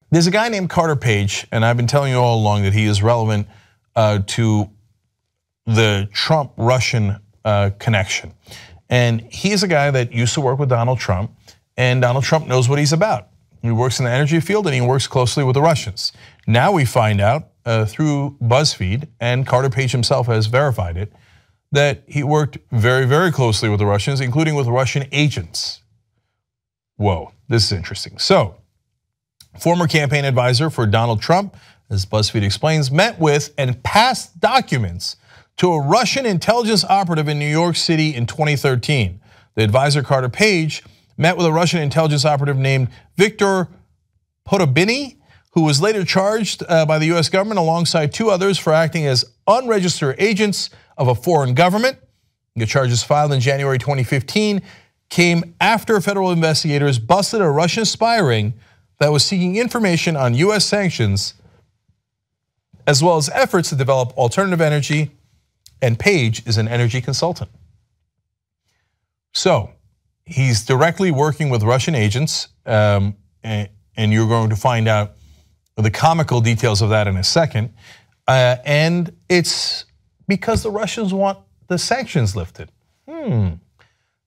There's a guy named Carter Page, and I've been telling you all along that he is relevant to the Trump-Russian connection. And he is a guy that used to work with Donald Trump, and Donald Trump knows what he's about. He works in the energy field and he works closely with the Russians. Now we find out through BuzzFeed, and Carter Page himself has verified it, that he worked very, very closely with the Russians, including with Russian agents. Whoa, this is interesting. So, former campaign advisor for Donald Trump, as BuzzFeed explains, met with and passed documents to a Russian intelligence operative in New York City in 2013. The advisor, Carter Page, met with a Russian intelligence operative named Victor Podobnyy, who was later charged by the US government alongside 2 others for acting as unregistered agents of a foreign government. The charges filed in January 2015 came after federal investigators busted a Russian spy ring that was seeking information on US sanctions, as well as efforts to develop alternative energy, and Page is an energy consultant. So he's directly working with Russian agents, and you're going to find out the comical details of that in a second. And it's because the Russians want the sanctions lifted.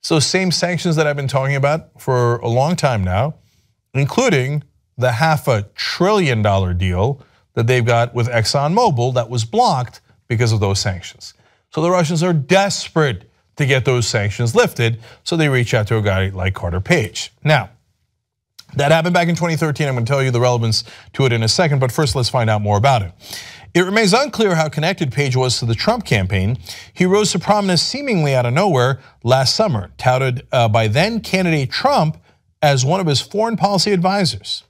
So same sanctions that I've been talking about for a long time now, including the $500 billion deal that they've got with ExxonMobil that was blocked because of those sanctions. So the Russians are desperate to get those sanctions lifted, so they reach out to a guy like Carter Page. Now, that happened back in 2013. I'm going to tell you the relevance to it in a second, but first let's find out more about it. It remains unclear how connected Page was to the Trump campaign. He rose to prominence seemingly out of nowhere last summer, touted by then candidate Trump as one of his foreign policy advisors.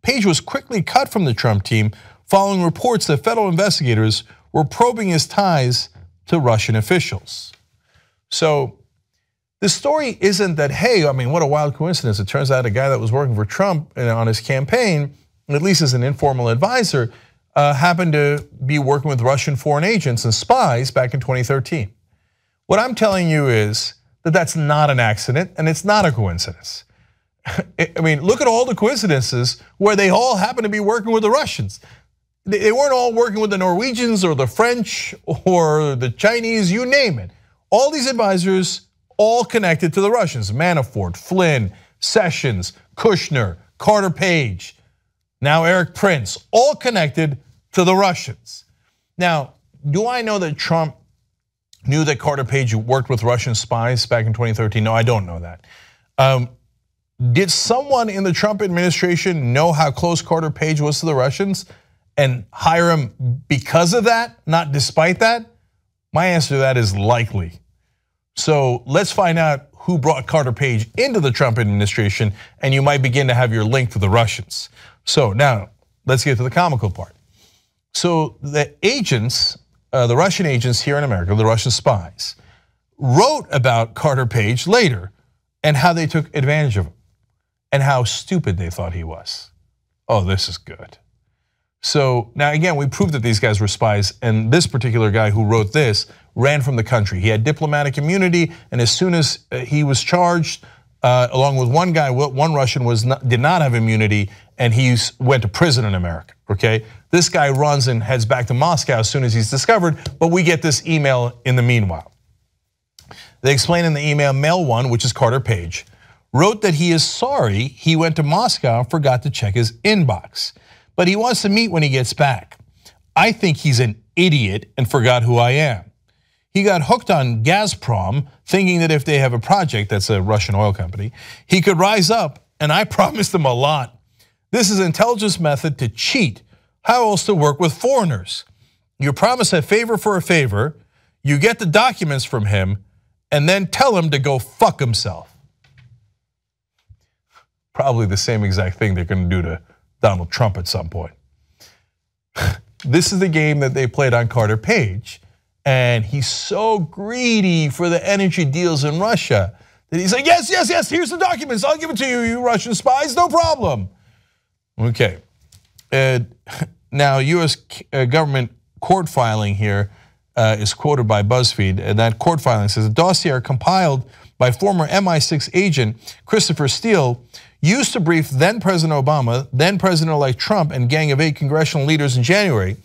Page was quickly cut from the Trump team following reports that federal investigators were probing his ties to Russian officials. So the story isn't that, hey, I mean, what a wild coincidence. It turns out a guy that was working for Trump on his campaign, at least as an informal advisor, happened to be working with Russian foreign agents and spies back in 2013. What I'm telling you is that that's not an accident and it's not a coincidence. I mean, look at all the coincidences where they all happen to be working with the Russians. They weren't all working with the Norwegians or the French or the Chinese, you name it. All these advisors all connected to the Russians. Manafort, Flynn, Sessions, Kushner, Carter Page, now Eric Prince, all connected to the Russians. Now, do I know that Trump knew that Carter Page worked with Russian spies back in 2013? No, I don't know that. Did someone in the Trump administration know how close Carter Page was to the Russians and hire him because of that, not despite that? My answer to that is likely. So let's find out who brought Carter Page into the Trump administration, and you might begin to have your link to the Russians. So now let's get to the comical part. So the agents, the Russian agents here in America, the Russian spies, wrote about Carter Page later and how they took advantage of him and how stupid they thought he was. Oh, this is good. So now again, we proved that these guys were spies, and this particular guy who wrote this ran from the country. He had diplomatic immunity, and as soon as he was charged, along with one guy, one Russian did not have immunity, and he went to prison in America, okay? This guy runs and heads back to Moscow as soon as he's discovered, but we get this email in the meanwhile. They explain in the email, Mail 1, which is Carter Page, wrote that he is sorry he went to Moscow and forgot to check his inbox, but he wants to meet when he gets back. I think he's an idiot and forgot who I am. He got hooked on Gazprom, thinking that if they have a project, that's a Russian oil company, he could rise up, and I promised him a lot. This is an intelligence method to cheat. How else to work with foreigners? You promise a favor for a favor, you get the documents from him, and then tell him to go fuck himself. Probably the same exact thing they're going to do to Donald Trump at some point. This is the game that they played on Carter Page, and he's so greedy for the energy deals in Russia that he's like, yes, yes, yes, here's the documents, I'll give it to you, you Russian spies, no problem. Okay, now US government court filing here is quoted by BuzzFeed, and that court filing says a dossier compiled by former MI6 agent Christopher Steele used to brief then President Obama, then President-elect Trump, and Gang of 8 congressional leaders in January,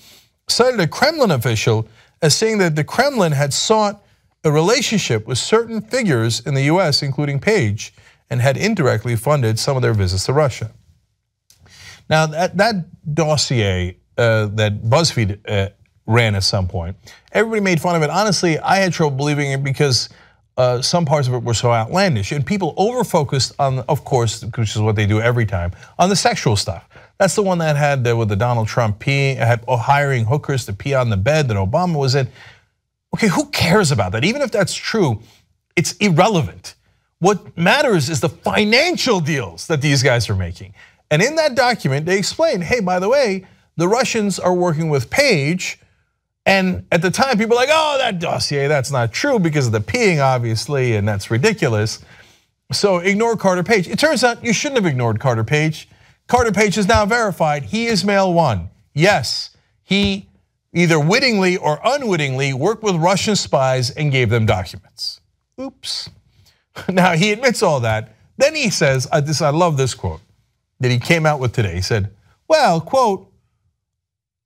cited a Kremlin official as saying that the Kremlin had sought a relationship with certain figures in the US, including Page, and had indirectly funded some of their visits to Russia. Now, that dossier that BuzzFeed ran at some point, everybody made fun of it. Honestly, I had trouble believing it because some parts of it were so outlandish, and people over-focused on, of course, which is what they do every time, on the sexual stuff. That's the one that had with the Donald Trump hiring hookers to pee on the bed that Obama was in. Okay, who cares about that? Even if that's true, it's irrelevant. What matters is the financial deals that these guys are making. And in that document, they explained, hey, by the way, the Russians are working with Page. And at the time, people were like, oh, that dossier, that's not true because of the peeing, obviously, and that's ridiculous. So ignore Carter Page. It turns out you shouldn't have ignored Carter Page. Carter Page is now verified. He is male one. Yes, he either wittingly or unwittingly worked with Russian spies and gave them documents. Oops. Now, he admits all that. Then he says, I love this quote that he came out with today. He said, well, quote,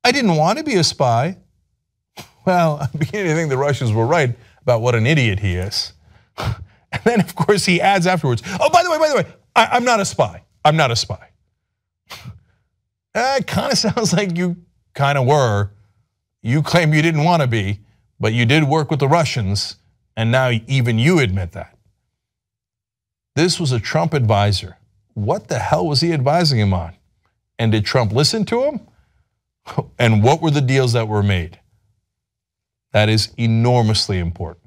I didn't want to be a spy. Well, I'm beginning to think the Russians were right about what an idiot he is. And then, of course, he adds afterwards, oh, by the way, I'm not a spy. I'm not a spy. It kind of sounds like you kind of were. You claim you didn't want to be, but you did work with the Russians, and now even you admit that. This was a Trump advisor. What the hell was he advising him on? And did Trump listen to him? And what were the deals that were made? That is enormously important.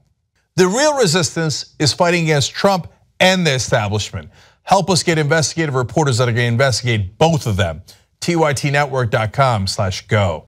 The real resistance is fighting against Trump and the establishment. Help us get investigative reporters that are going to investigate both of them. TYTnetwork.com/go.